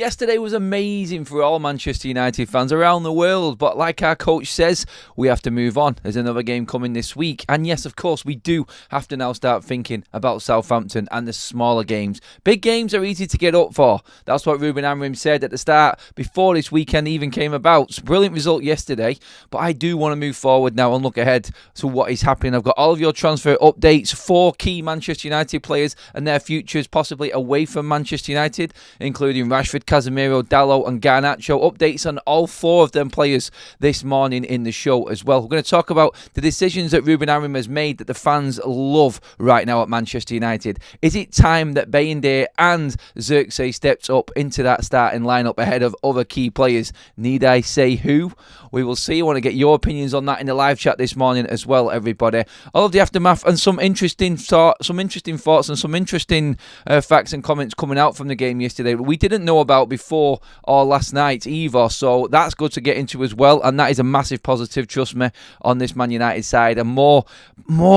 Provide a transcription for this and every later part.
yesterday was amazing for all Manchester United fans around the world, but like our coach says, we have to move on. There's another game coming this week, and yes, of course, we do have to now start thinking about Southampton and the smaller games. Big games are easy to get up for. That's what Ruben Amorim said at the start, before this weekend even came about. Brilliant result yesterday, but I do want to move forward now and look ahead to what is happening. I've got all of your transfer updates, 4 key Manchester United players and their futures possibly away from Manchester United, including Rashford, Casemiro, Dalot and Garnacho. Updates on all 4 of them players this morning in the show as well. We're going to talk about the decisions that Ruben Amorim has made that the fans love right now at Manchester United. Is it time that Bayindir and Zirkzee stepped up into that starting lineup ahead of other key players? Need I say who? We will see. I want to get your opinions on that in the live chat this morning as well, everybody. All of the aftermath and some interesting thoughts and some interesting facts and comments coming out from the game yesterday that we didn't know about before or last night either. So that's good to get into as well, and that is a massive positive, trust me, on this Man United side, and more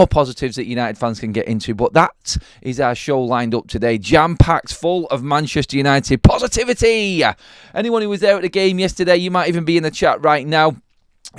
positives that United fans can get into. But that is our show lined up today, jam-packed full of Manchester United positivity. Anyone who was there at the game yesterday, you might even be in the chat right now.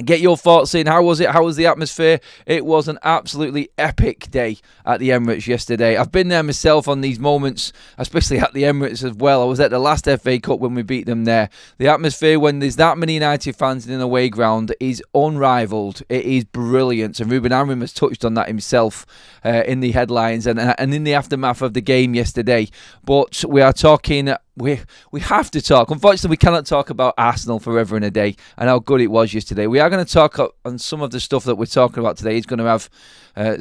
Get your thoughts in. How was it? How was the atmosphere? It was an absolutely epic day at the Emirates yesterday. I've been there myself on these moments, especially at the Emirates as well. I was at the last FA Cup when we beat them there. The atmosphere when there's that many United fans in an away ground is unrivalled. It is brilliant. And Ruben Amorim has touched on that himself in the headlines and in the aftermath of the game yesterday. But we are talking... We have to talk. Unfortunately, we cannot talk about Arsenal forever and a day and how good it was yesterday. We are going to talk on some of the stuff that we're talking about today. Is going to have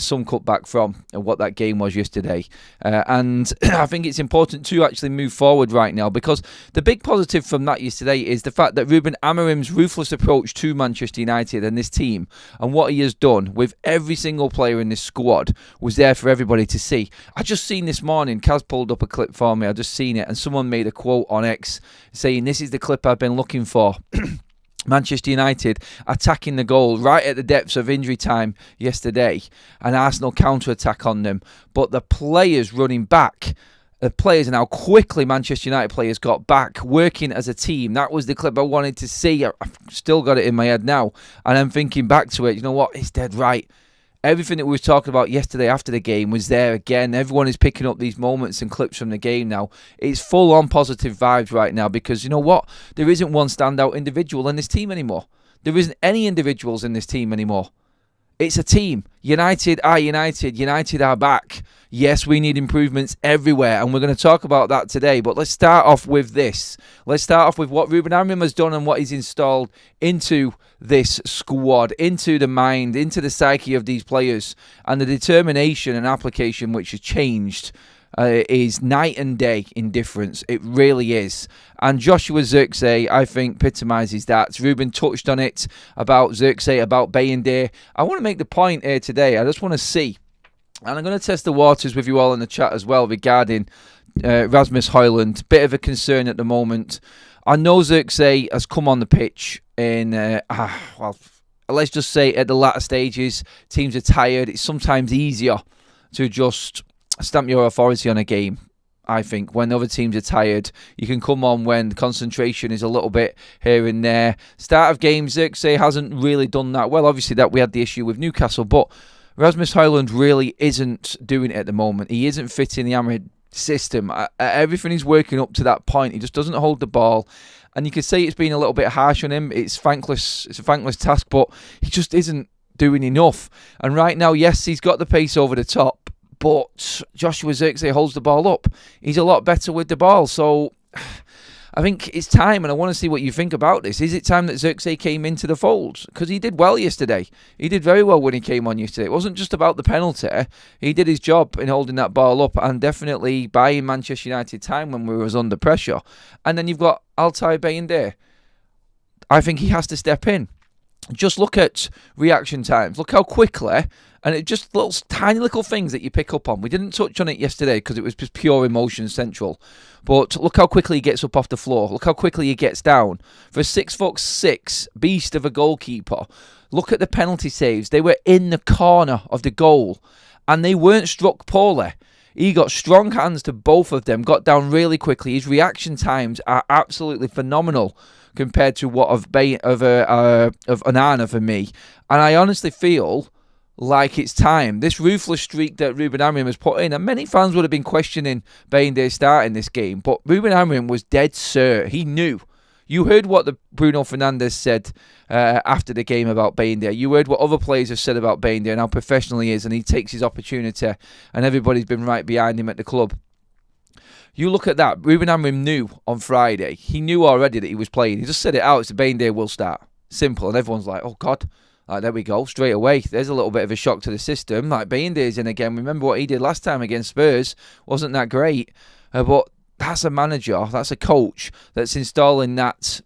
some cutback from what that game was yesterday. And I think it's important to actually move forward right now, because the big positive from that yesterday is the fact that Ruben Amorim's ruthless approach to Manchester United and this team and what he has done with every single player in this squad was there for everybody to see. I just seen this morning, Kaz pulled up a clip for me. I just seen it, and someone made a quote on X saying, "This is the clip I've been looking for." Manchester United attacking the goal right at the depths of injury time yesterday, an Arsenal counter-attack on them, but the players running back, the players and how quickly Manchester United players got back working as a team. That was the clip I wanted to see. I've still got it in my head now, and I'm thinking back to it. You know what? It's dead right. Everything that we were talking about yesterday after the game was there again. Everyone is picking up these moments and clips from the game now. It's full-on positive vibes right now, because you know what? There isn't one standout individual in this team anymore. There isn't any individuals in this team anymore. It's a team. United are United. United are back. Yes, we need improvements everywhere, and we're going to talk about that today. But let's start off with this. Let's start off with what Ruben Amorim has done and what he's installed into this squad, into the mind, into the psyche of these players, and the determination and application which has changed is night and day in difference. It really is. And Joshua Zirkzee, I think, epitomises that. Ruben touched on it about Zirkzee, about Bayindir. I want to make the point here today. I just want to see, and I'm going to test the waters with you all in the chat as well regarding Rasmus Højlund. Bit of a concern at the moment. I know Zirkzee has come on the pitch in, let's just say at the latter stages, teams are tired. It's sometimes easier to just stamp your authority on a game. I think when other teams are tired, you can come on when concentration is a little bit here and there. Start of games, Zirkzee hasn't really done that well. Obviously, that we had the issue with Newcastle, but Rasmus Højlund really isn't doing it at the moment. He isn't fitting the Amorim system. Everything is working up to that point. He just doesn't hold the ball, and you could say it's been a little bit harsh on him. It's thankless. It's a thankless task, but he just isn't doing enough. And right now, yes, he's got the pace over the top, but Joshua Zirkzee holds the ball up. He's a lot better with the ball. So I think it's time, and I want to see what you think about this. Is it time that Zirkzee came into the fold? Because he did well yesterday. He did very well when he came on yesterday. It wasn't just about the penalty. He did his job in holding that ball up and definitely buying Manchester United time when we was under pressure. And then you've got Altay Bayindir. I think he has to step in. Just look at reaction times. Look how quickly, and it just little tiny little things that you pick up on. We didn't touch on it yesterday because it was just pure emotion central. But look how quickly he gets up off the floor. Look how quickly he gets down. For a 6'6" beast of a goalkeeper, look at the penalty saves. They were in the corner of the goal, and they weren't struck poorly. He got strong hands to both of them, got down really quickly. His reaction times are absolutely phenomenal compared to what of Onana for me. And I honestly feel like it's time. This ruthless streak that Ruben Amorim has put in, and many fans would have been questioning Bayindir starting this game, but Ruben Amorim was dead cert. He knew. You heard what the Bruno Fernandes said after the game about Bayindir. You heard what other players have said about Bayindir and how professional he is, and he takes his opportunity, and everybody's been right behind him at the club. You look at that. Ruben Amorim knew on Friday. He knew already that he was playing. He just said it out. It's Bayindir will start. Simple. And everyone's like, oh, God. Like, there we go. Straight away. There's a little bit of a shock to the system. Like, Bayindir's in again. Remember what he did last time against Spurs? Wasn't that great? But that's a manager. That's a coach that's installing that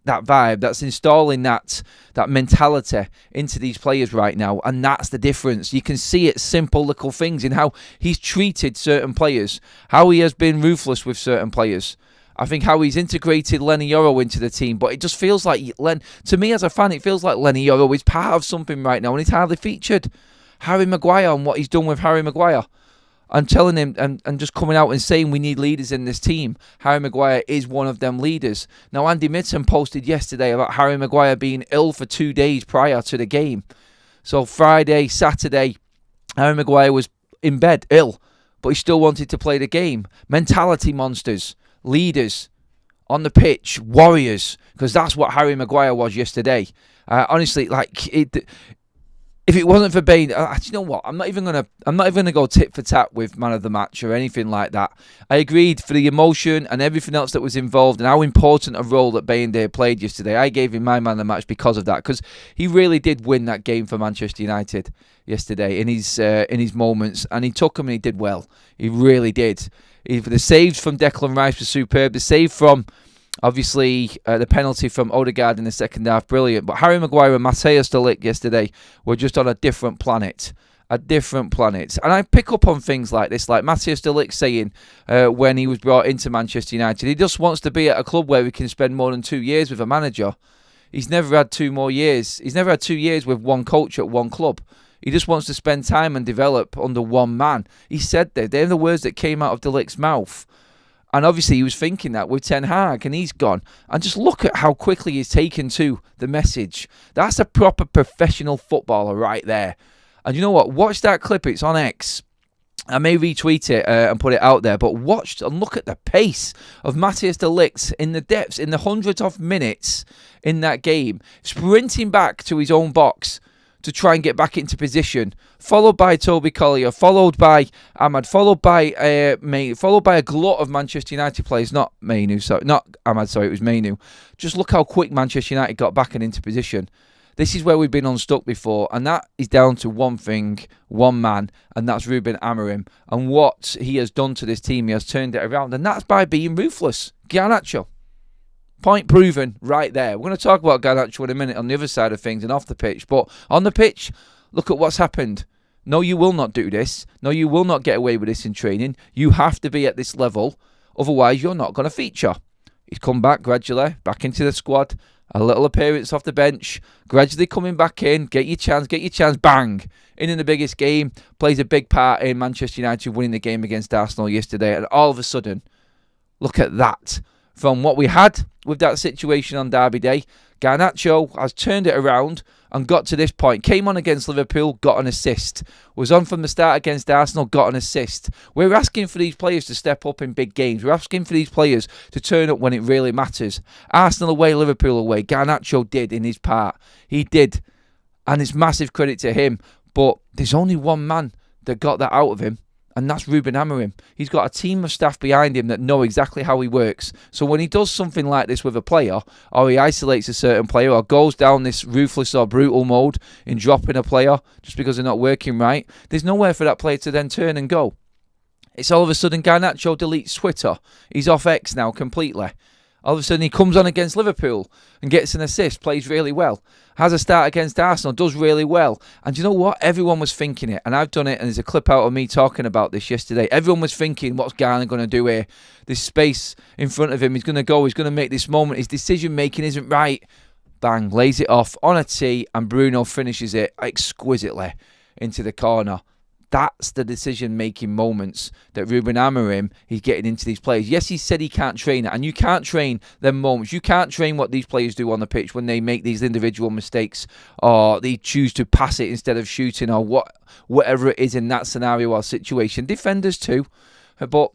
vibe, that's installing that mentality into these players right now, and that's the difference. You can see it, simple little things in how he's treated certain players, how he has been ruthless with certain players. I think how he's integrated Lenny Yoro into the team, but it just feels like, to me as a fan, it feels like Lenny Yoro is part of something right now, and he's hardly featured. Harry Maguire and what he's done with Harry Maguire. And telling him and just coming out and saying we need leaders in this team. Harry Maguire is one of them leaders. Now, Andy Mitten posted yesterday about Harry Maguire being ill for 2 days prior to the game. So Friday, Saturday, Harry Maguire was in bed, ill, but he still wanted to play the game. Mentality monsters, leaders on the pitch, warriors, because that's what Harry Maguire was yesterday. Honestly, if it wasn't for Bain, you know what? I'm not even gonna go tit for tat with man of the match or anything like that. I agreed for the emotion and everything else that was involved and how important a role that Bayindir played yesterday. I gave him my man of the match because of that, because he really did win that game for Manchester United yesterday in his moments, and he took them and he did well. He really did. The saves from Declan Rice were superb. The save from, obviously, the penalty from Odegaard in the second half, brilliant. But Harry Maguire and Matthias de Ligt yesterday were just on a different planet. A different planet. And I pick up on things like this, like Matthias de Ligt saying when he was brought into Manchester United, he just wants to be at a club where he can spend more than 2 years with a manager. He's never had 2 more years. He's never had 2 years with one coach at one club. He just wants to spend time and develop under one man. He said that. They're the words that came out of de Ligt's mouth. And obviously he was thinking that with Ten Hag, and he's gone. And just look at how quickly he's taken to the message. That's a proper professional footballer right there. And you know what? Watch that clip. It's on X. I may retweet it and put it out there, but watch and look at the pace of Matthias de Ligt in the depths, in the hundreds of minutes in that game, sprinting back to his own box to try and get back into position, followed by Toby Collier, followed by Ahmad, followed by a glut of Manchester United players, not Mainu, it was Mainu. Just look how quick Manchester United got back and into position. This is where we've been unstuck before, and that is down to one thing, one man, and that's Ruben Amorim. And what he has done to this team, he has turned it around, and that's by being ruthless. Garnacho. Point proven right there. We're going to talk about Garnacho in a minute on the other side of things and off the pitch. But on the pitch, look at what's happened. No, you will not do this. No, you will not get away with this in training. You have to be at this level. Otherwise, you're not going to feature. He's come back gradually, back into the squad. A little appearance off the bench. Gradually coming back in. Get your chance, bang. In the biggest game. Plays a big part in Manchester United winning the game against Arsenal yesterday. And all of a sudden, look at that. From what we had with that situation on Derby Day, Garnacho has turned it around and got to this point. Came on against Liverpool, got an assist. Was on from the start against Arsenal, got an assist. We're asking for these players to step up in big games. We're asking for these players to turn up when it really matters. Arsenal away, Liverpool away. Garnacho did in his part. He did. And it's massive credit to him. But there's only one man that got that out of him. And that's Ruben Amorim. He's got a team of staff behind him that know exactly how he works. So when he does something like this with a player, or he isolates a certain player, or goes down this ruthless or brutal mode in dropping a player just because they're not working right, there's nowhere for that player to then turn and go. It's all of a sudden Garnacho deletes Twitter. He's off X now completely. All of a sudden he comes on against Liverpool and gets an assist, plays really well. Has a start against Arsenal, does really well. And you know what? Everyone was thinking it. And I've done it, and there's a clip out of me talking about this yesterday. Everyone was thinking, what's Garner going to do here? This space in front of him, he's going to go, he's going to make this moment. His decision-making isn't right. Bang, lays it off on a tee, and Bruno finishes it exquisitely into the corner. That's the decision-making moments that Ruben Amorim is getting into these players. Yes, he said he can't train it, and you can't train them moments. You can't train what these players do on the pitch when they make these individual mistakes, or they choose to pass it instead of shooting, or whatever it is in that scenario or situation. Defenders too, but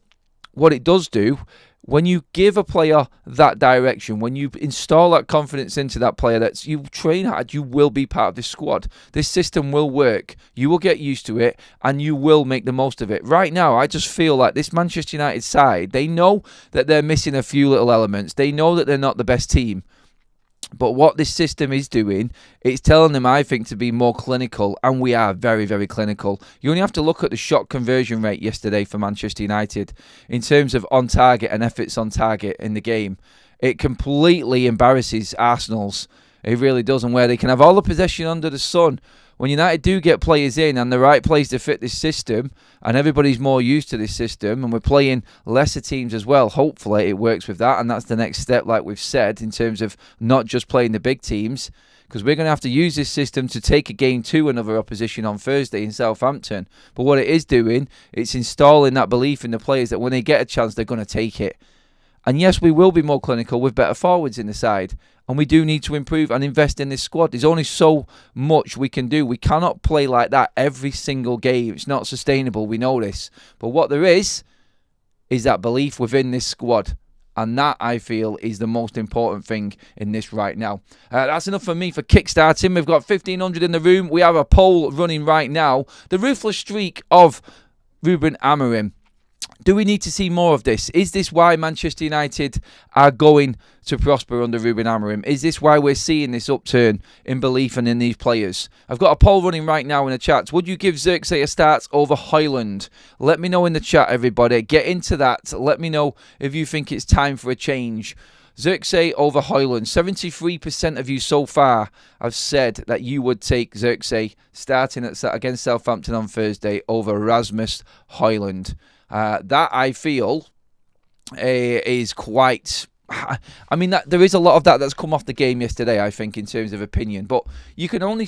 what it does do, when you give a player that direction, when you install that confidence into that player, that you train hard, you will be part of this squad. This system will work. You will get used to it, and you will make the most of it. Right now, I just feel like this Manchester United side, they know that they're missing a few little elements. They know that they're not the best team. But what this system is doing, it's telling them, I think, to be more clinical, and we are very, very clinical. You only have to look at the shot conversion rate yesterday for Manchester United in terms of on target and efforts on target in the game. It completely embarrasses Arsenal's. It really does, and where they can have all the possession under the sun. When United do get players in and the right players to fit this system, and everybody's more used to this system, and we're playing lesser teams as well, hopefully it works with that, and that's the next step, like we've said, in terms of not just playing the big teams, because we're going to have to use this system to take a game to another opposition on Thursday in Southampton. But what it is doing, it's installing that belief in the players that when they get a chance, they're going to take it. And yes, we will be more clinical with better forwards in the side. And we do need to improve and invest in this squad. There's only so much we can do. We cannot play like that every single game. It's not sustainable. We know this. But what there is that belief within this squad. And that, I feel, is the most important thing in this right now. That's enough for me for kickstarting. We've got 1,500 in the room. We have a poll running right now. The ruthless streak of Ruben Amorim. Do we need to see more of this? Is this why Manchester United are going to prosper under Ruben Amorim? Is this why we're seeing this upturn in belief and in these players? I've got a poll running right now in the chat. Would you give Xerxes a start over Højlund? Let me know in the chat, everybody. Get into that. Let me know if you think it's time for a change. Xerxes over Højlund. 73% of you so far have said that you would take Xerxes starting against Southampton on Thursday over Rasmus Højlund. That, I feel, is quite... I mean, there is a lot of that's come off the game yesterday, I think, in terms of opinion. But you can only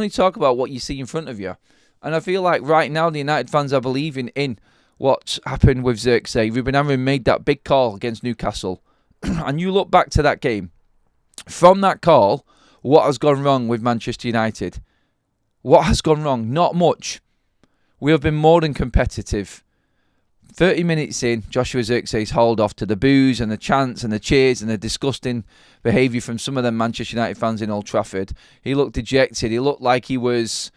talk about what you see in front of you. And I feel like right now the United fans are believing in what happened with Xerxes. Ruben Amorim made that big call against Newcastle. And you look back to that game. From that call, what has gone wrong with Manchester United? What has gone wrong? Not much. We have been more than competitive. 30 minutes in, Joshua Xerxes hauled off to the boos and the chants and the cheers and the disgusting behaviour from some of them Manchester United fans in Old Trafford. He looked dejected. He looked like he was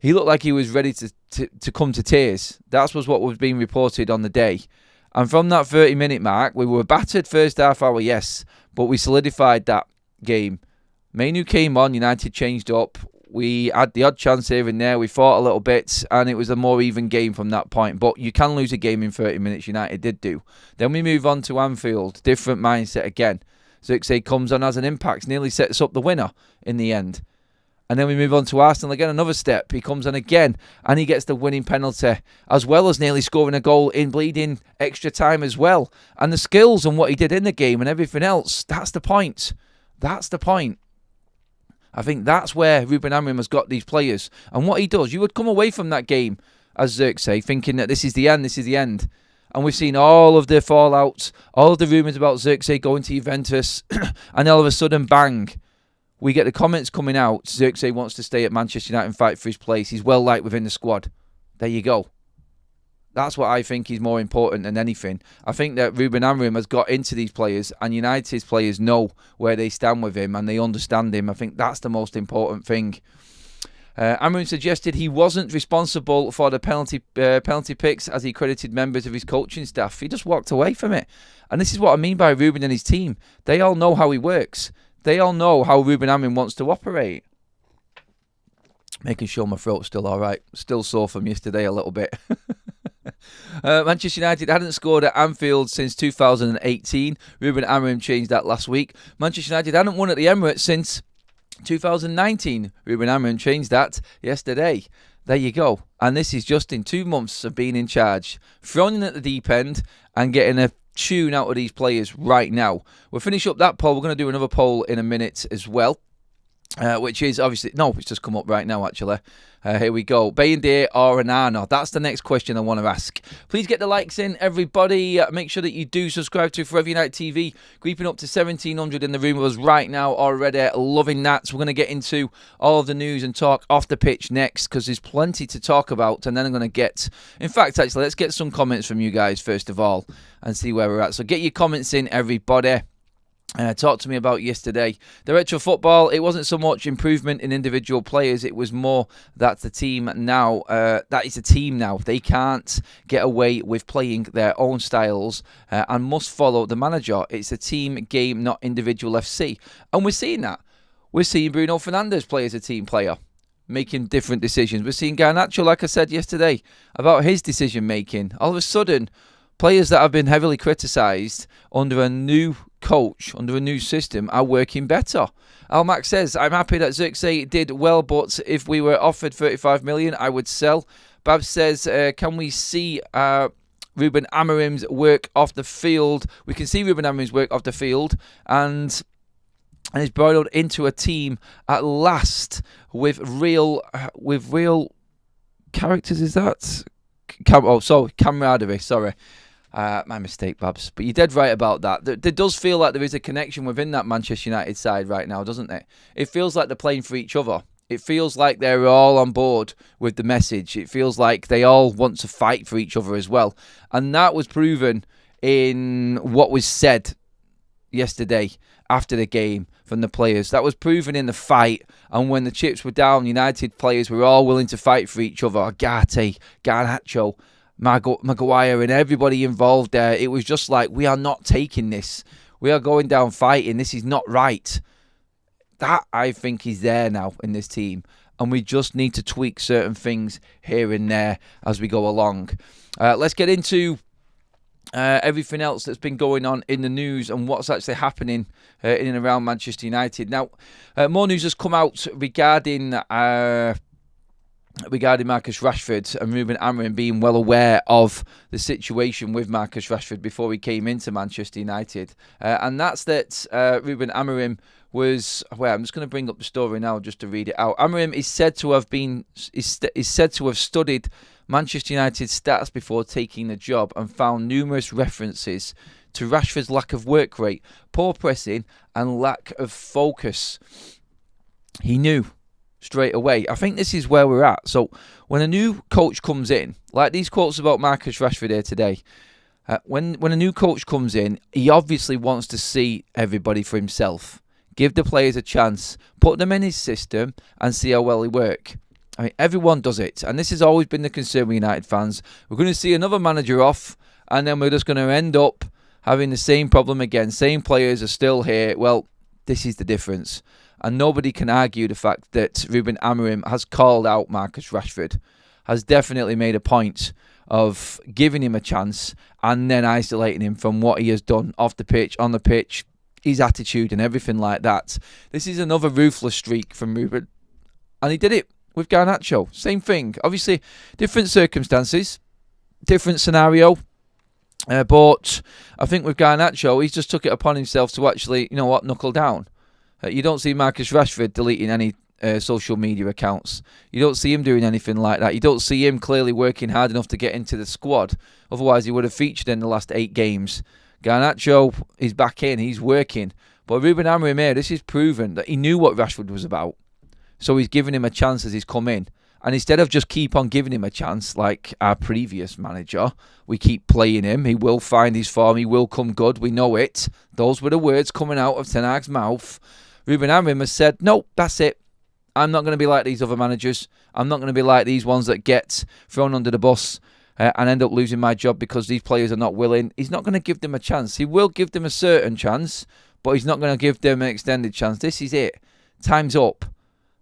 ready to come to tears. That was what was being reported on the day. And from that 30-minute mark, we were battered first half hour, yes, but we solidified that game. Mainu came on, United changed up. We had the odd chance here and there. We fought a little bit, and it was a more even game from that point. But you can lose a game in 30 minutes. United did do. Then we move on to Anfield. Different mindset again. Xerxes comes on, has an impact, nearly sets up the winner in the end. And then we move on to Arsenal again, another step. He comes on again, and he gets the winning penalty, as well as nearly scoring a goal in bleeding extra time as well. And the skills and what he did in the game and everything else, that's the point. That's the point. I think that's where Ruben Amorim has got these players. And what he does, you would come away from that game as Xerxes thinking that this is the end. And we've seen all of the fallouts, all of the rumours about Xerxes going to Juventus, and all of a sudden, bang, we get the comments coming out. Xerxes wants to stay at Manchester United and fight for his place. He's well liked within the squad. There you go. That's what I think is more important than anything. I think that Ruben Amorim has got into these players, and United's players know where they stand with him and they understand him. I think that's the most important thing. Amorim suggested he wasn't responsible for the penalty picks, as he credited members of his coaching staff. He just walked away from it. And this is what I mean by Ruben and his team. They all know how he works. They all know how Ruben Amorim wants to operate. Making sure my throat's still all right. Still sore from yesterday a little bit. Manchester United hadn't scored at Anfield since 2018. Ruben Amorim changed that last week. Manchester United hadn't won at the Emirates since 2019. Ruben Amorim changed that yesterday. There you go. And this is just in 2 months of being in charge. Thrown in at the deep end and getting a tune out of these players right now. We'll finish up that poll. We're going to do another poll in a minute as well. which is obviously, no, it's just come up right now actually. Here we go. Bayindir or Anano? That's the next question I want to ask. Please get the likes in, everybody. Make sure that you do subscribe to Forever United TV. Creeping up to 1,700 in the room with us right now already. Loving that. So we're going to get into all of the news and talk off the pitch next, because there's plenty to talk about. And then I'm going to get, in fact, actually, let's get some comments from you guys first of all and see where we're at. So get your comments in, everybody. Talk to me about yesterday. Director of football, it wasn't so much improvement in individual players, it was more that the team now, that is a team now. They can't get away with playing their own styles and must follow the manager. It's a team game, not individual FC. And we're seeing that. We're seeing Bruno Fernandes play as a team player, making different decisions. We're seeing Garnacho, like I said yesterday, about his decision making. All of a sudden, players that have been heavily criticised under a new coach, under a new system, are working better. Almac says, I'm happy that Xerxes did well, but if we were offered 35 million, I would sell. Bab says, can we see Ruben Amorim's work off the field? We can see Ruben Amorim's work off the field, and he's brought into a team at last with real characters. Is that? Camaraderie. Sorry. My mistake, Babs. But you're dead right about that. There does feel like there is a connection within that Manchester United side right now, doesn't it? It feels like they're playing for each other. It feels like they're all on board with the message. It feels like they all want to fight for each other as well. And that was proven in what was said yesterday after the game from the players. That was proven in the fight. And when the chips were down, United players were all willing to fight for each other. Agate, Garnacho, Maguire, and everybody involved there. It was just like, we are not taking this. We are going down fighting. This is not right. That, I think, is there now in this team. And we just need to tweak certain things here and there as we go along. Let's get into everything else that's been going on in the news and what's actually happening in and around Manchester United. Now, more news has come out regarding Marcus Rashford and Ruben Amorim being well aware of the situation with Marcus Rashford before he came into Manchester United. And that's that Ruben Amorim was, well, I'm just going to bring up the story now just to read it out. Amorim is said to have studied Manchester United's stats before taking the job and found numerous references to Rashford's lack of work rate, poor pressing and lack of focus. He knew straight away. I think this is where we're at. So when a new coach comes in, like these quotes about Marcus Rashford here today, when a new coach comes in, he obviously wants to see everybody for himself. Give the players a chance, put them in his system and see how well they work. I mean, everyone does it. And this has always been the concern with United fans. We're going to see another manager off and then we're just going to end up having the same problem again. Same players are still here. Well, this is the difference. And nobody can argue the fact that Ruben Amorim has called out Marcus Rashford, has definitely made a point of giving him a chance and then isolating him from what he has done off the pitch, on the pitch, his attitude and everything like that. This is another ruthless streak from Ruben. And he did it with Garnacho. Same thing. Obviously, different circumstances, different scenario. But I think with Garnacho, he's just took it upon himself to actually, you know what, knuckle down. You don't see Marcus Rashford deleting any social media accounts. You don't see him doing anything like that. You don't see him clearly working hard enough to get into the squad. Otherwise, he would have featured in the last 8 games. Garnacho is back in. He's working. But Ruben Amorim here, this is proven that he knew what Rashford was about. So he's given him a chance as he's come in. And instead of just keep on giving him a chance like our previous manager, we keep playing him. He will find his form. He will come good. We know it. Those were the words coming out of Ten Hag's mouth. Ruben Amorim has said, no, that's it. I'm not going to be like these other managers. I'm not going to be like these ones that get thrown under the bus and end up losing my job because these players are not willing. He's not going to give them a chance. He will give them a certain chance, but he's not going to give them an extended chance. This is it. Time's up.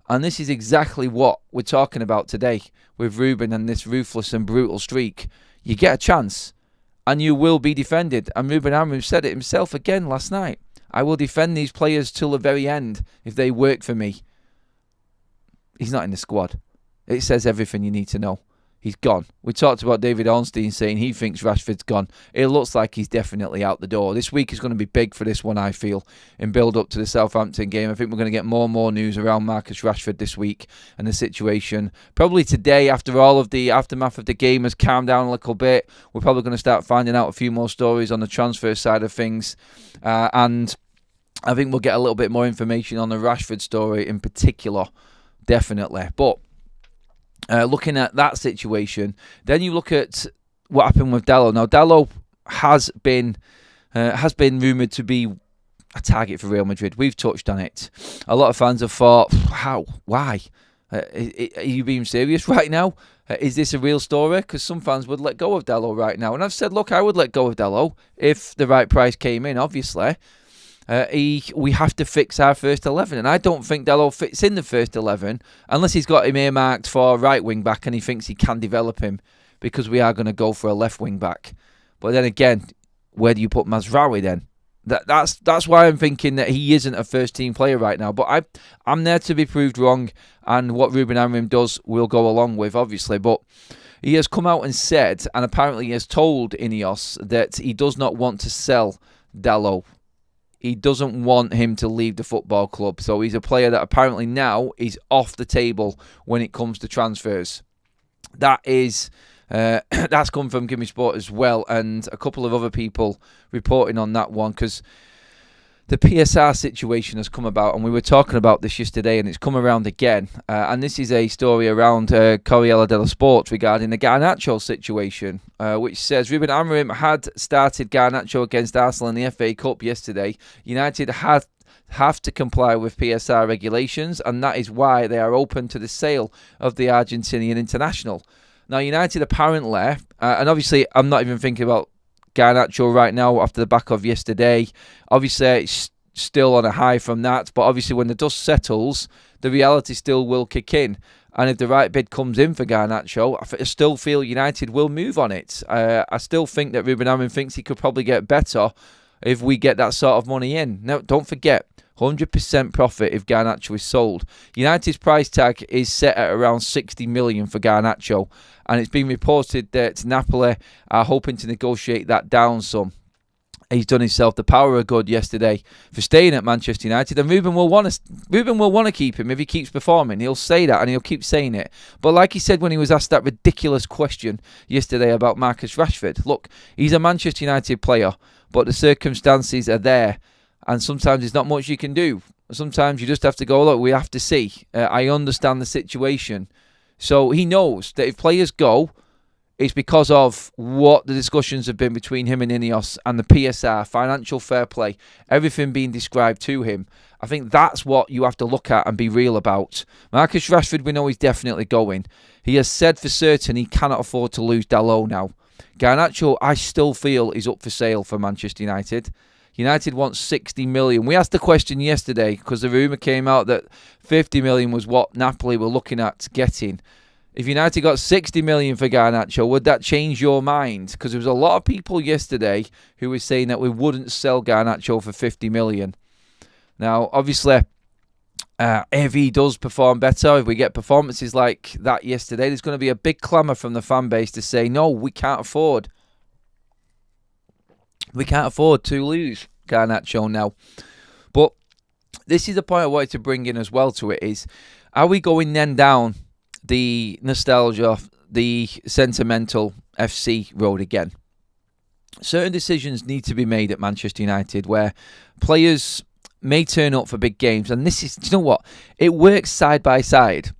And this is exactly what we're talking about today with Ruben and this ruthless and brutal streak. You get a chance and you will be defended. And Ruben Amorim said it himself again last night. I will defend these players till the very end if they work for me. He's not in the squad. It says everything you need to know. he's gone. We talked about David Ornstein saying he thinks Rashford's gone. It looks like he's definitely out the door. This week is going to be big for this one, I feel, in build-up to the Southampton game. I think we're going to get more and more news around Marcus Rashford this week and the situation. Probably today, after all of the aftermath of the game has calmed down a little bit, we're probably going to start finding out a few more stories on the transfer side of things. And I think we'll get a little bit more information on the Rashford story in particular, definitely. But looking at that situation, then you look at what happened with Dalot. Now, Dalot has been rumoured to be a target for Real Madrid. We've touched on it. A lot of fans have thought, how? Why? Are you being serious right now? Is this a real story? Because some fans would let go of Dalot right now. And I've said, look, I would let go of Dalot if the right price came in, obviously. We have to fix our first 11, and I don't think Dalot fits in the first 11 unless he's got him earmarked for right wing back and he thinks he can develop him, because we are going to go for a left wing back. But then again, where do you put Mazraoui then? That's why I'm thinking that he isn't a first team player right now. But I'm there to be proved wrong, and what Ruben Amorim does we'll go along with, obviously. But he has come out and said, and apparently he has told Ineos, that he does not want to sell Dalot. He doesn't want him to leave the football club. So he's a player that apparently now is off the table when it comes to transfers. That is, that's come from Gimme Sport as well, and a couple of other people reporting on that one, because the PSR situation has come about, and we were talking about this yesterday, and it's come around again. And this is a story around Corriere dello Sport regarding the Garnacho situation, which says Ruben Amorim had started Garnacho against Arsenal in the FA Cup yesterday. United have to comply with PSR regulations, and that is why they are open to the sale of the Argentinian international. Now, United apparently, and obviously I'm not even thinking about Garnacho right now after the back of yesterday. Obviously, it's still on a high from that, but obviously when the dust settles, the reality still will kick in. And if the right bid comes in for Garnacho, I still feel United will move on it. I still think that Ruben Amorim thinks he could probably get better if we get that sort of money in. Now, don't forget, 100% profit if Garnacho is sold. United's price tag is set at around 60 million for Garnacho, and it's been reported that Napoli are hoping to negotiate that down some. He's done himself the power of good yesterday for staying at Manchester United, and Ruben will want to keep him if he keeps performing. He'll say that, and he'll keep saying it. But like he said when he was asked that ridiculous question yesterday about Marcus Rashford, look, he's a Manchester United player, but the circumstances are there, and sometimes there's not much you can do. Sometimes you just have to go, look, we have to see. I understand the situation. So he knows that if players go, it's because of what the discussions have been between him and Ineos and the PSR, financial fair play, everything being described to him. I think that's what you have to look at and be real about. Marcus Rashford, we know he's definitely going. He has said for certain he cannot afford to lose Dalot now. Garnacho, I still feel, is up for sale for Manchester United. United wants 60 million. We asked the question yesterday because the rumour came out that 50 million was what Napoli were looking at getting. If United got 60 million for Garnacho, would that change your mind? Because there was a lot of people yesterday who were saying that we wouldn't sell Garnacho for 50 million. Now, obviously, if he does perform better, if we get performances like that yesterday, there's going to be a big clamour from the fan base to say, no, we can't afford. We can't afford to lose Garnacho now. But this is the point I wanted to bring in as well to it is, are we going then down the nostalgia, the sentimental FC road again? Certain decisions need to be made at Manchester United where players may turn up for big games. And this is, do you know what? It works side by side.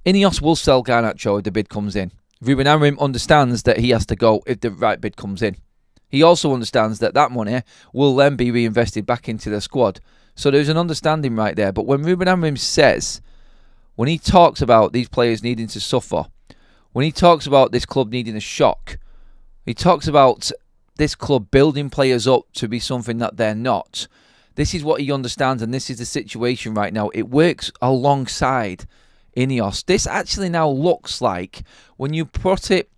Ineos will sell Garnacho if the bid comes in. Ruben Amorim understands that he has to go if the right bid comes in. He also understands that that money will then be reinvested back into the squad. So there's an understanding right there. But when Ruben Amorim says, when he talks about these players needing to suffer, when he talks about this club needing a shock, he talks about this club building players up to be something that they're not. This is what he understands, and this is the situation right now. It works alongside Ineos. This actually now looks like, when you put it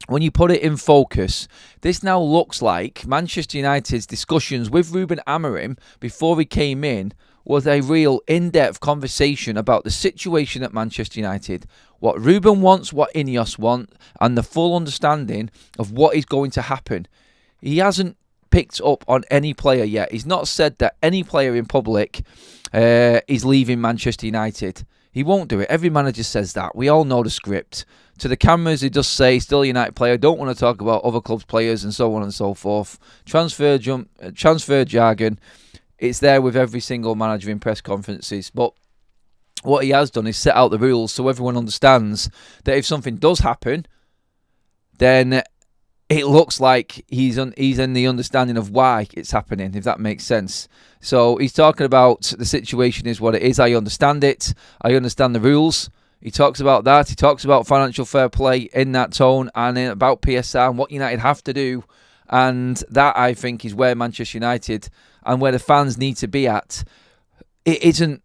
in focus, this now looks like Manchester United's discussions with Ruben Amorim before he came in was a real in-depth conversation about the situation at Manchester United, what Ruben wants, what Ineos want, and the full understanding of what is going to happen. He hasn't picked up on any player yet. He's not said that any player in public is leaving Manchester United. He won't do it. Every manager says that. We all know the script. To the cameras, he just say, still a United player, don't want to talk about other clubs' players and so on and so forth. Transfer jargon, it's there with every single manager in press conferences. But what he has done is set out the rules so everyone understands that if something does happen, then it looks like he's in the understanding of why it's happening, if that makes sense. So he's talking about the situation is what it is. I understand it. I understand the rules. He talks about that. He talks about financial fair play in that tone and about PSR and what United have to do. And that, I think, is where Manchester United and where the fans need to be at. It isn't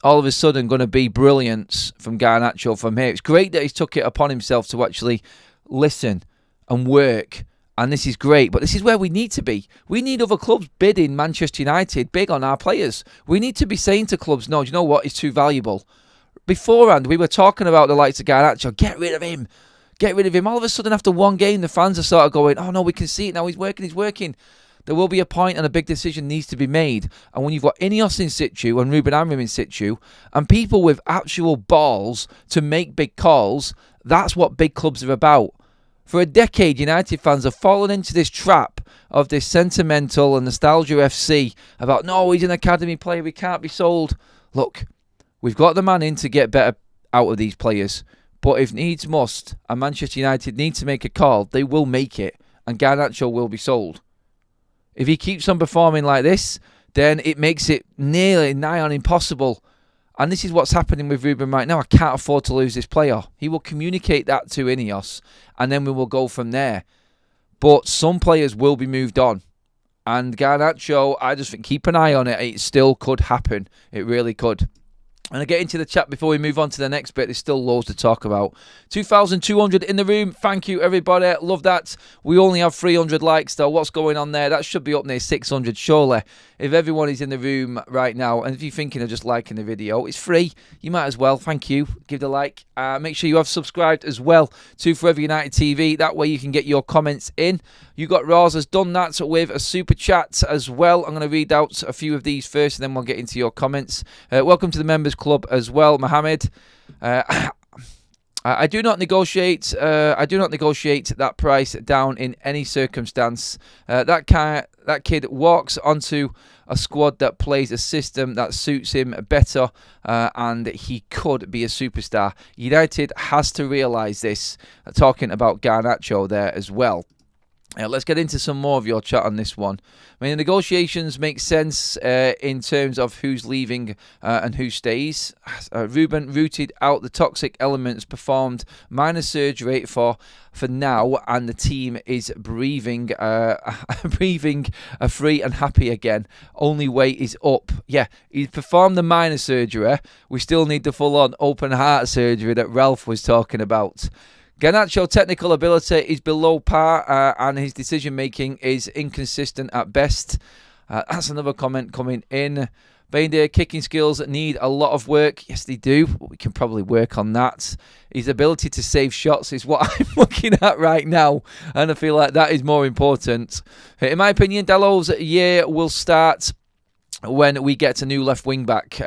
all of a sudden going to be brilliance from Garnacho from here. It's great that he's took it upon himself to actually listen and work, and this is great, but this is where we need to be. We need other clubs bidding Manchester United big on our players. We need to be saying to clubs, no, do you know what, he's too valuable. Beforehand, we were talking about the likes of Garnacho, get rid of him. All of a sudden, after one game, the fans are sort of going, oh no, we can see it now, he's working. There will be a point and a big decision needs to be made. And when you've got Ineos in situ and Ruben Amorim in situ, and people with actual balls to make big calls, that's what big clubs are about. For a decade, United fans have fallen into this trap of this sentimental and nostalgia FC about, no, he's an academy player, he can't be sold. Look, we've got the man in to get better out of these players. But if needs must, and Manchester United need to make a call, they will make it, and Garnacho will be sold. If he keeps on performing like this, then it makes it nearly nigh on impossible. And this is what's happening with Ruben right now. I can't afford to lose this player. He will communicate that to Ineos, and then we will go from there. But some players will be moved on. And Garnacho, I just think, keep an eye on it. It still could happen. It really could. And I get into the chat before we move on to the next bit. There's still loads to talk about. 2,200 in the room. Thank you, everybody. Love that. We only have 300 likes, though. What's going on there? That should be up near 600, surely. If everyone is in the room right now, and if you're thinking of just liking the video, it's free. You might as well. Thank you. Give the like. Make sure you have subscribed as well to Forever United TV. That way you can get your comments in. You got Roz has done that with a super chat as well. I'm going to read out a few of these first, and then we'll get into your comments. Welcome to the members club as well, Mohammed. I do not negotiate. I do not negotiate that price down in any circumstance. That kid walks onto a squad that plays a system that suits him better, and he could be a superstar. United has to realise this. Talking about Garnacho there as well. Let's get into some more of your chat on this one. I mean, the negotiations make sense in terms of who's leaving and who stays. Ruben rooted out the toxic elements, performed minor surgery for now, and the team is breathing free and happy again. Only way is up. Yeah, he performed the minor surgery. We still need the full-on open heart surgery that Ralph was talking about. Garnacho's technical ability is below par, and his decision-making is inconsistent at best. That's another comment coming in. Baindir kicking skills need a lot of work. Yes, they do, but we can probably work on that. His ability to save shots is what I'm looking at right now, and I feel like that is more important. In my opinion, Dallow's year will start when we get a new left wing back,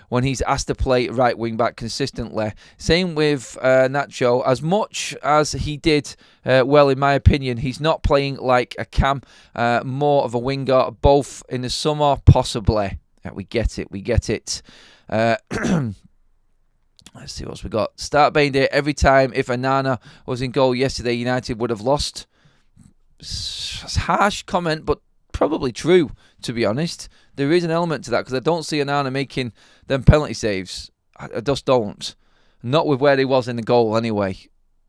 when he's asked to play right wing back consistently. Same with Nacho. As much as he did well, in my opinion, he's not playing like a cam, more of a winger, both in the summer, possibly. We get it. Let's see what we got. Start Baindir every time. If Anana was in goal yesterday, United would have lost. It's a harsh comment, but probably true, to be honest. There is an element to that, because I don't see Anana making them penalty saves. I just don't. Not with where he was in the goal anyway.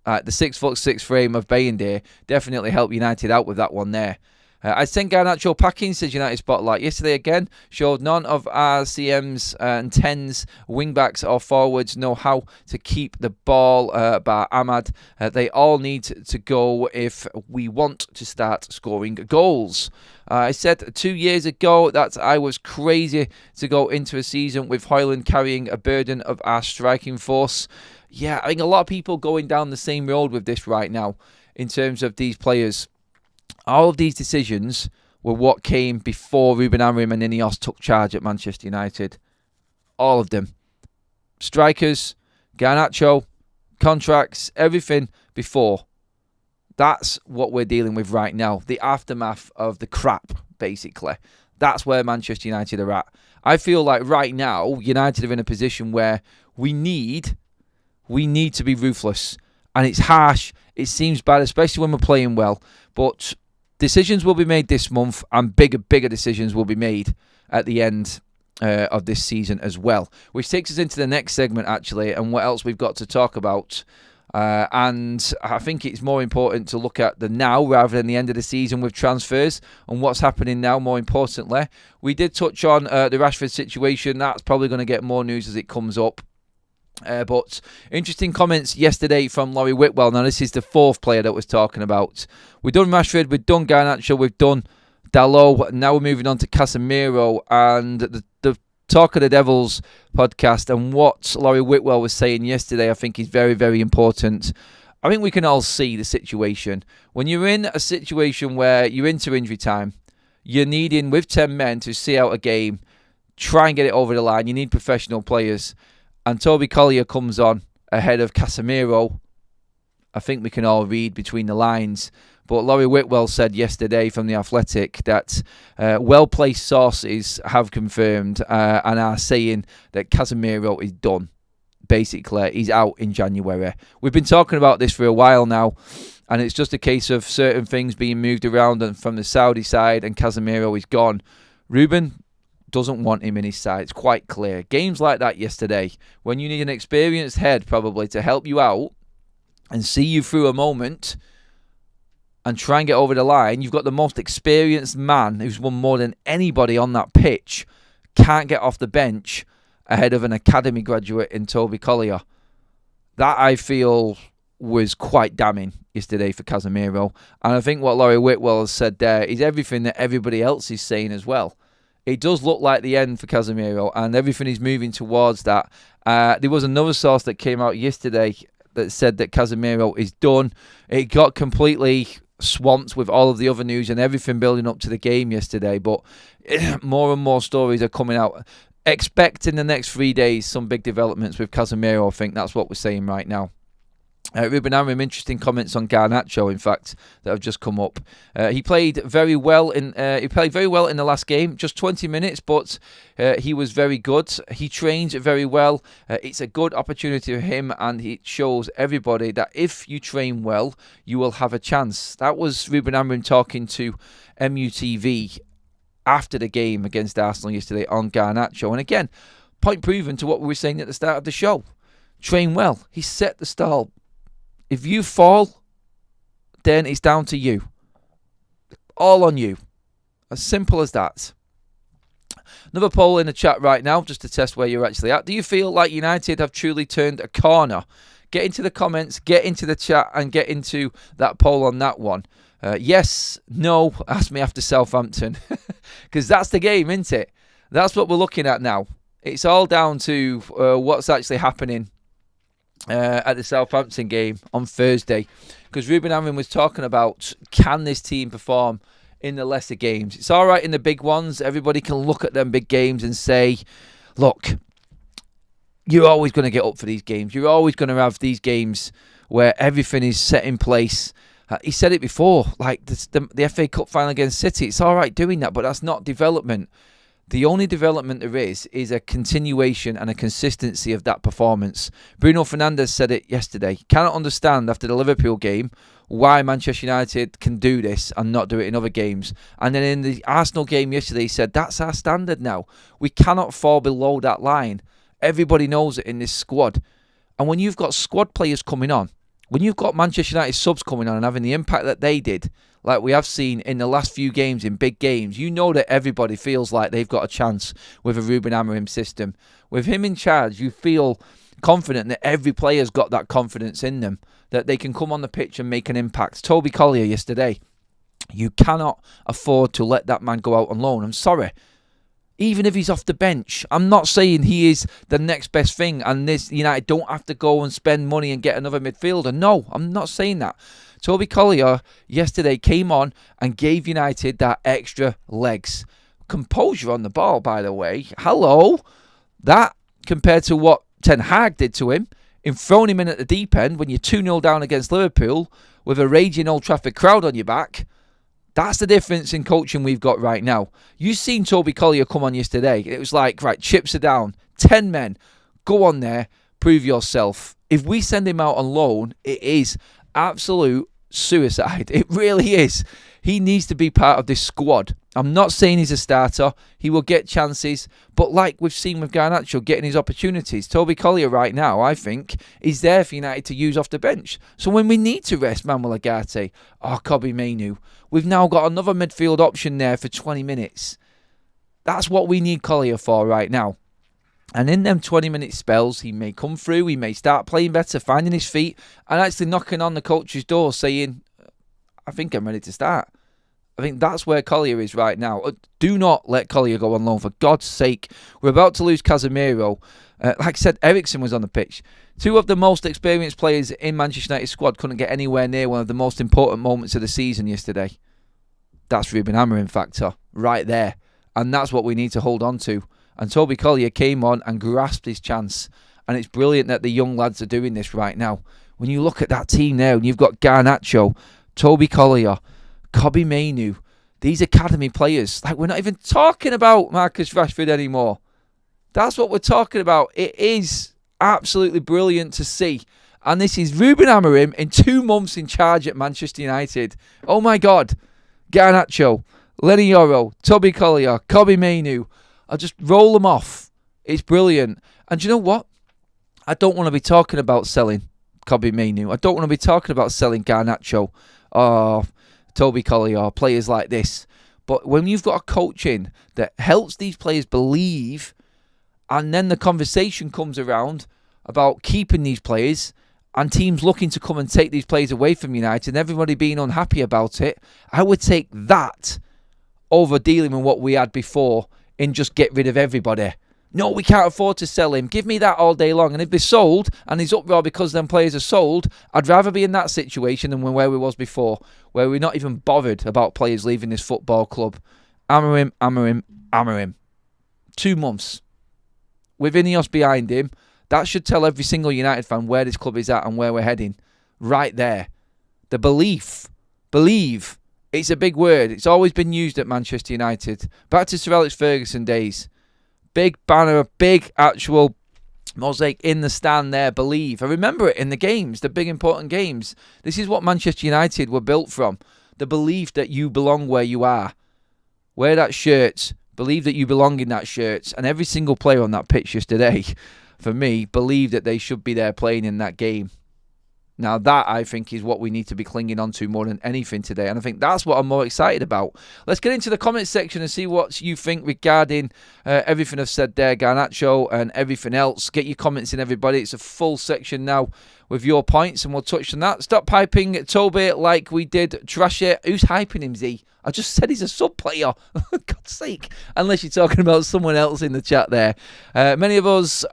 The 6'6" frame of Baindir definitely helped United out with that one there. I sent Garnacho packing, says United Spotlight. Yesterday again, showed none of RCM's and 10's wing-backs or forwards know how to keep the ball by Ahmad. They all need to go if we want to start scoring goals. I said 2 years ago that I was crazy to go into a season with Højlund carrying a burden of our striking force. Yeah, I think a lot of people going down the same road with this right now in terms of these players. All of these decisions were what came before Ruben Amorim and Ineos took charge at Manchester United. All of them. Strikers, Garnacho, contracts, everything before. That's what we're dealing with right now. The aftermath of the crap, basically. That's where Manchester United are at. I feel like right now, United are in a position where we need to be ruthless. And it's harsh. It seems bad, especially when we're playing well. But decisions will be made this month, and bigger decisions will be made at the end of this season as well. Which takes us into the next segment, actually, and what else we've got to talk about. And I think it's more important to look at the now rather than the end of the season with transfers and what's happening now, more importantly. We did touch on the Rashford situation. That's probably going to get more news as it comes up. But interesting comments yesterday from Laurie Whitwell. Now, this is the fourth player that was talking about. We've done Rashford, we've done Garnacho, we've done Dalot. Now we're moving on to Casemiro. And the Talk of the Devils podcast and what Laurie Whitwell was saying yesterday, I think is very, very important. I think we can all see the situation. When you're in a situation where you're into injury time, you're needing, with 10 men, to see out a game, try and get it over the line. You need professional players. And Toby Collier comes on ahead of Casemiro. I think we can all read between the lines. But Laurie Whitwell said yesterday from The Athletic that well-placed sources have confirmed and are saying that Casemiro is done. Basically, he's out in January. We've been talking about this for a while now, and it's just a case of certain things being moved around and from the Saudi side, and Casemiro is gone. Ruben doesn't want him in his side. It's quite clear. Games like that yesterday, when you need an experienced head probably to help you out and see you through a moment and try and get over the line, you've got the most experienced man who's won more than anybody on that pitch, can't get off the bench ahead of an academy graduate in Toby Collier. That, I feel, was quite damning yesterday for Casemiro. And I think what Laurie Whitwell has said there is everything that everybody else is saying as well. It does look like the end for Casemiro, and everything is moving towards that. There was another source that came out yesterday that said that Casemiro is done. It got completely swamped with all of the other news and everything building up to the game yesterday, but more and more stories are coming out. Expect in the next 3 days some big developments with Casemiro. I think that's what we're saying right now. Ruben Amorim, interesting comments on Garnacho, in fact, that have just come up. He played very well in the last game, just 20 minutes, but he was very good. He trains very well. It's a good opportunity for him, and it shows everybody that if you train well, you will have a chance. That was Ruben Amorim talking to MUTV after the game against Arsenal yesterday on Garnacho. And again, point proven to what we were saying at the start of the show. Train well. He set the stall. If you fall, then it's down to you. All on you. As simple as that. Another poll in the chat right now, just to test where you're actually at. Do you feel like United have truly turned a corner? Get into the comments, get into the chat, and get into that poll on that one. Yes, no, ask me after Southampton. Because that's the game, isn't it? That's what we're looking at now. It's all down to what's actually happening at the Southampton game on Thursday, because Ruben Amorim was talking about, can this team perform in the lesser games? It's all right in the big ones. Everybody can look at them big games and say, look, you're always going to get up for these games. You're always going to have these games where everything is set in place. He said it before, like the FA Cup final against City. It's all right doing that, but that's not development. The only development there is a continuation and a consistency of that performance. Bruno Fernandes said it yesterday. Cannot understand after the Liverpool game why Manchester United can do this and not do it in other games. And then in the Arsenal game yesterday, he said, that's our standard now. We cannot fall below that line. Everybody knows it in this squad. And when you've got squad players coming on, When you've got Manchester United subs coming on and having the impact that they did, like we have seen in the last few games, in big games, you know that everybody feels like they've got a chance with a Ruben Amorim system. With him in charge, you feel confident that every player's got that confidence in them, that they can come on the pitch and make an impact. Toby Collier yesterday, you cannot afford to let that man go out on loan. I'm sorry. Even if he's off the bench, I'm not saying he is the next best thing and this United don't have to go and spend money and get another midfielder. No, I'm not saying that. Toby Collier yesterday came on and gave United that extra legs. Composure on the ball, by the way. Hello. That, compared to what Ten Hag did to him, in throwing him in at the deep end when you're 2-0 down against Liverpool with a raging Old Trafford crowd on your back, that's the difference in coaching we've got right now. You've seen Toby Collier come on yesterday. It was like, right, chips are down. 10 men. Go on there. Prove yourself. If we send him out on loan, it is absolute suicide. It really is. He needs to be part of this squad. I'm not saying he's a starter. He will get chances. But like we've seen with Garnacho getting his opportunities, Toby Collier right now, I think, is there for United to use off the bench. So when we need to rest Manuel Ugarte or Kobbie Mainoo, we've now got another midfield option there for 20 minutes. That's what we need Collier for right now. And in them 20-minute spells, he may come through, he may start playing better, finding his feet, and actually knocking on the coach's door saying, I think I'm ready to start. I think that's where Collier is right now. Do not let Collier go on loan, for God's sake. We're about to lose Casemiro. Like I said, Eriksen was on the pitch. Two of the most experienced players in Manchester United's squad couldn't get anywhere near one of the most important moments of the season yesterday. That's Ruben Amorim factor right there. And that's what we need to hold on to. And Toby Collier came on and grasped his chance. And it's brilliant that the young lads are doing this right now. When you look at that team there, and you've got Garnacho, Toby Collier, Kobbie Mainoo, these academy players. Like, we're not even talking about Marcus Rashford anymore. That's what we're talking about. It is absolutely brilliant to see. And this is Ruben Amorim in 2 months in charge at Manchester United. Oh my God. Garnacho, Lenny Yoro, Toby Collier, Kobbie Mainoo. I'll just roll them off. It's brilliant. And you know what? I don't want to be talking about selling Kobbie Mainoo. I don't want to be talking about selling Garnacho or Toby Collier or players like this. But when you've got a coach in that helps these players believe, and then the conversation comes around about keeping these players and teams looking to come and take these players away from United and everybody being unhappy about it, I would take that over dealing with what we had before in just get rid of everybody. No, we can't afford to sell him. Give me that all day long. And if they're sold and he's uproar because them players are sold, I'd rather be in that situation than where we was before, where we're not even bothered about players leaving this football club. Amorim. 2 months. With Ineos behind him, that should tell every single United fan where this club is at and where we're heading. Right there. The belief. Believe. It's a big word. It's always been used at Manchester United. Back to Sir Alex Ferguson days. Big banner, big actual mosaic in the stand there. Believe. I remember it in the games, the big important games. This is what Manchester United were built from. The belief that you belong where you are. Wear that shirt. Believe that you belong in that shirt. And every single player on that pitch yesterday, for me, believe that they should be there playing in that game. Now that, I think, is what we need to be clinging on to more than anything today. And I think that's what I'm more excited about. Let's get into the comments section and see what you think regarding everything I've said there, Garnacho, and everything else. Get your comments in, everybody. It's a full section now with your points, and we'll touch on that. Stop hyping Toby like we did Trash It. Who's hyping him, Z? I just said he's a sub-player. God's sake. Unless you're talking about someone else in the chat there. Many others,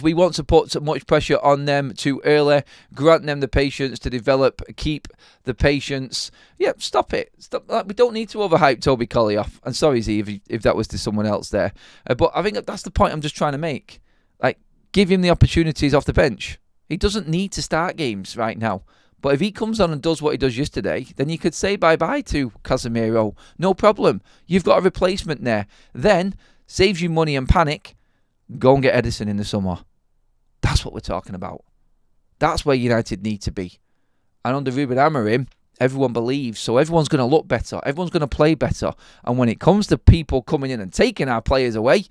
we want to put much pressure on them too early. Grant them the patience to develop. Keep the patience. Yeah, stop it. Stop. We don't need to overhype Toby Collier. I'm sorry, Z, if that was to someone else there. But I think that's the point I'm just trying to make. Like, give him the opportunities off the bench. He doesn't need to start games right now. But if he comes on and does what he does yesterday, then you could say bye-bye to Casemiro. No problem. You've got a replacement there. Then, saves you money and panic. Go and get Edison in the summer. That's what we're talking about. That's where United need to be. And under Ruben Amorim, everyone believes. So everyone's going to look better. Everyone's going to play better. And when it comes to people coming in and taking our players away,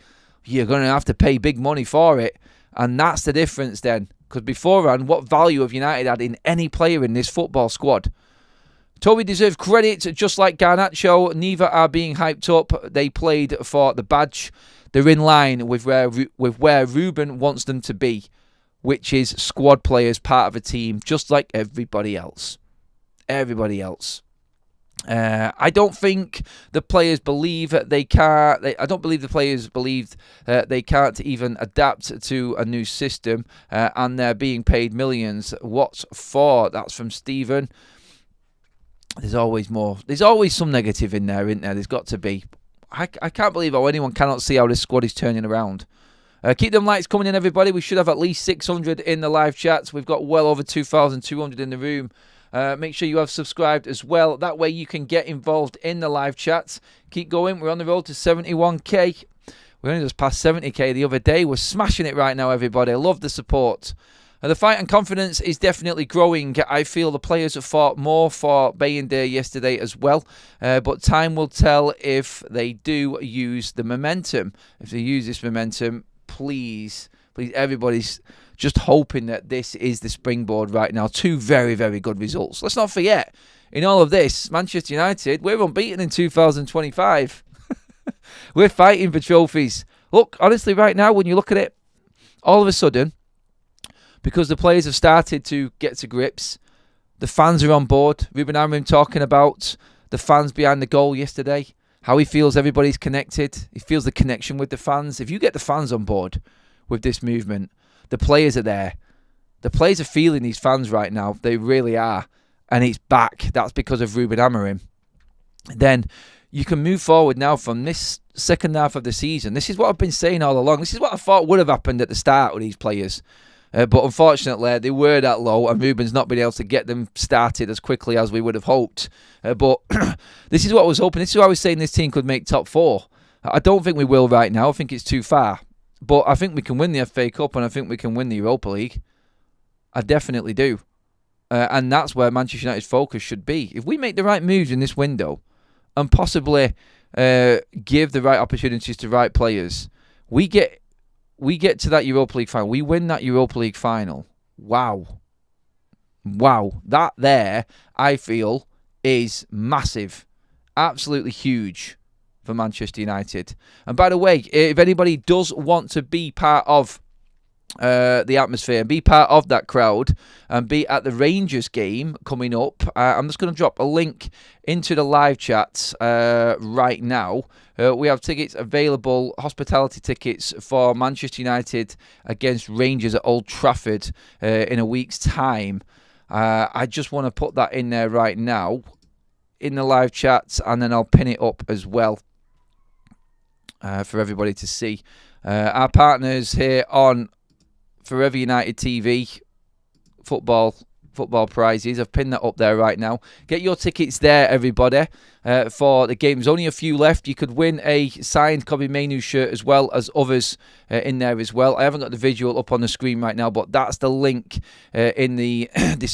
you're going to have to pay big money for it. And that's the difference then. Because beforehand, what value have United had in any player in this football squad? Toby deserves credit, just like Garnacho. Neither are being hyped up. They played for the badge. They're in line with where Ruben wants them to be, which is squad players, part of a team, just like everybody else. Everybody else. I don't think the players believe that they can't. I don't believe the players believe that they can't even adapt to a new system, and they're being paid millions. What for? That's from Stephen. There's always more. There's always some negative in there, isn't there? There's got to be. I can't believe how anyone cannot see how this squad is turning around. Keep them likes coming in, everybody. We should have at least 600 in the live chats. We've got well over 2,200 in the room. Make sure you have subscribed as well. That way you can get involved in the live chats. Keep going. We're on the road to 71k. We only just passed 70k the other day. We're smashing it right now, everybody. I love the support. The fight and confidence is definitely growing. I feel the players have fought more for Bayern yesterday as well. But time will tell if they do use the momentum. If they use this momentum, please, everybody's just hoping that this is the springboard right now. Two very, very good results. Let's not forget, in all of this, Manchester United, we're unbeaten in 2025. We're fighting for trophies. Look, honestly, right now, when you look at it, all of a sudden, because the players have started to get to grips, the fans are on board. Ruben Amorim talking about the fans behind the goal yesterday, how he feels everybody's connected. He feels the connection with the fans. If you get the fans on board with this movement, the players are there. The players are feeling these fans right now. They really are. And it's back. That's because of Ruben Amorim. Then you can move forward now from this second half of the season. This is what I've been saying all along. This is what I thought would have happened at the start with these players. But unfortunately, they were that low, and Ruben's not been able to get them started as quickly as we would have hoped. But this is what I was hoping. This is why I was saying this team could make top four. I don't think we will right now. I think it's too far. But I think we can win the FA Cup, and I think we can win the Europa League. I definitely do. And that's where Manchester United's focus should be. If we make the right moves in this window and possibly give the right opportunities to right players, we get to that Europa League final. We win that Europa League final. Wow. That there, I feel, is massive. Absolutely huge for Manchester United. And by the way, if anybody does want to be part of the atmosphere and be part of that crowd and be at the Rangers game coming up, I'm just going to drop a link into the live chat right now. We have tickets available, hospitality tickets for Manchester United against Rangers at Old Trafford in a week's time. I just want to put that in there right now in the live chat, and then I'll pin it up as well for everybody to see. Our partners here on Forever United TV, football prizes. I've pinned that up there right now. Get your tickets there, everybody, for the game. There's only a few left. You could win a signed Kobe Mainu shirt as well as others in there as well. I haven't got the visual up on the screen right now, but that's the link in the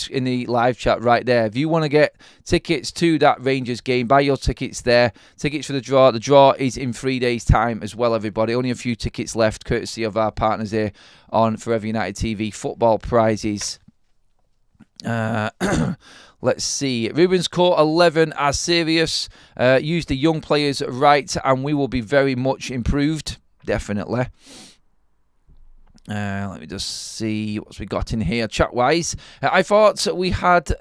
in the live chat right there. If you want to get tickets to that Rangers game, buy your tickets there. Tickets for the draw. The draw is in 3 days' time as well, everybody. Only a few tickets left, courtesy of our partners here on Forever United TV. Football prizes. Let's see. Ruben's core 11 are serious. Use the young players right, and we will be very much improved. Definitely. Let me just see what we got in here chat-wise. I thought we had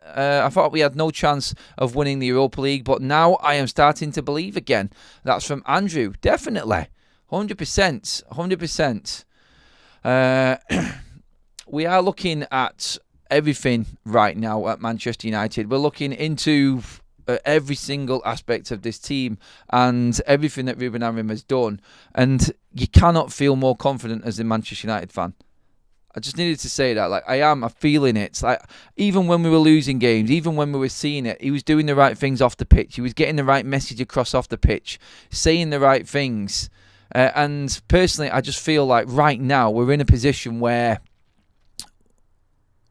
no chance of winning the Europa League, but now I am starting to believe again. That's from Andrew. Definitely, 100%. We are looking at everything right now at Manchester United. We're looking into every single aspect of this team and everything that Ruben Amorim has done, and you cannot feel more confident as a Manchester United fan. I just needed to say that. I'm feeling it. It's like, even when we were losing games, even when we were seeing it, he was doing the right things off the pitch. He was getting the right message across off the pitch, saying the right things. And personally, I just feel like right now we're in a position where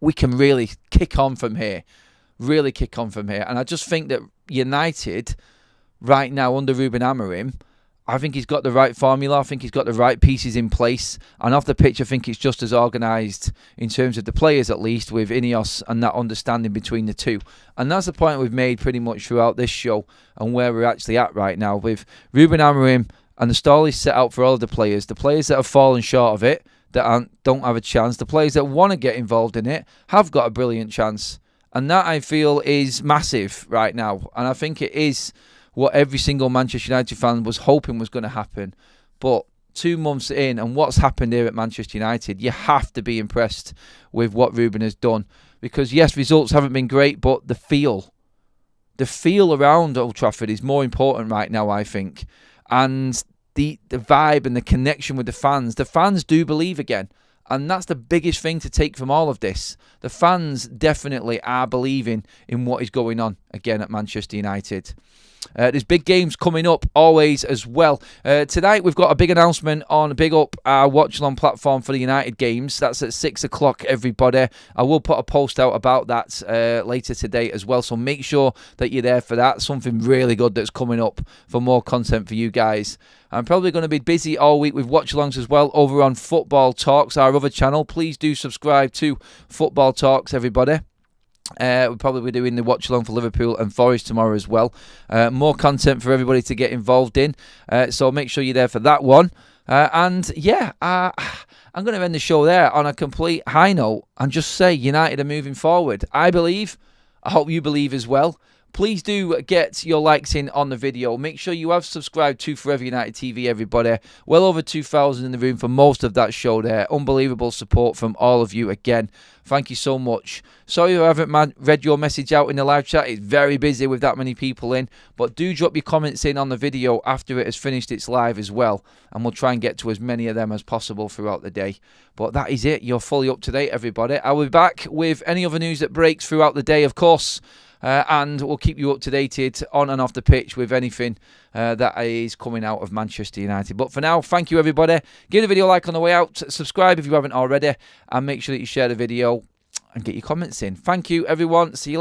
we can really kick on from here. And I just think that United, right now, under Ruben Amorim, I think he's got the right formula. I think he's got the right pieces in place. And off the pitch, I think it's just as organised in terms of the players, at least, with Ineos and that understanding between the two. And that's the point we've made pretty much throughout this show and where we're actually at right now with Ruben Amorim and the stall is set out for all of the players that have fallen short of it, that don't have a chance. The players that want to get involved in it have got a brilliant chance. And that, I feel, is massive right now. And I think it is what every single Manchester United fan was hoping was going to happen. But 2 months in, and what's happened here at Manchester United, you have to be impressed with what Ruben has done. Because, yes, results haven't been great, but the feel around Old Trafford is more important right now, I think. And the vibe and the connection with the fans do believe again. And that's the biggest thing to take from all of this. The fans definitely are believing in what is going on again at Manchester United. There's big games coming up always as well. Tonight we've got a big announcement on Big Up, our watch-along platform for the United games. That's at 6 o'clock, everybody. I will put a post out about that later today as well, so make sure that you're there for that. Something really good that's coming up for more content for you guys. I'm probably going to be busy all week with watch-alongs as well over on Football Talks, our other channel. Please do subscribe to Football Talks, everybody. We'll probably be doing the watch-along for Liverpool and Forest tomorrow as well. More content for everybody to get involved in. So make sure you're there for that one. I'm going to end the show there on a complete high note and just say United are moving forward. I believe. I hope you believe as well. Please do get your likes in on the video. Make sure you have subscribed to Forever United TV, everybody. Well over 2,000 in the room for most of that show there. Unbelievable support from all of you again. Thank you so much. Sorry I haven't read your message out in the live chat. It's very busy with that many people in. But do drop your comments in on the video after it has finished its live as well. And we'll try and get to as many of them as possible throughout the day. But that is it. You're fully up to date, everybody. I'll be back with any other news that breaks throughout the day, of course. And we'll keep you up to date on and off the pitch with anything that is coming out of Manchester United. But for now, thank you, everybody. Give the video a like on the way out. Subscribe if you haven't already. And make sure that you share the video and get your comments in. Thank you, everyone. See you later.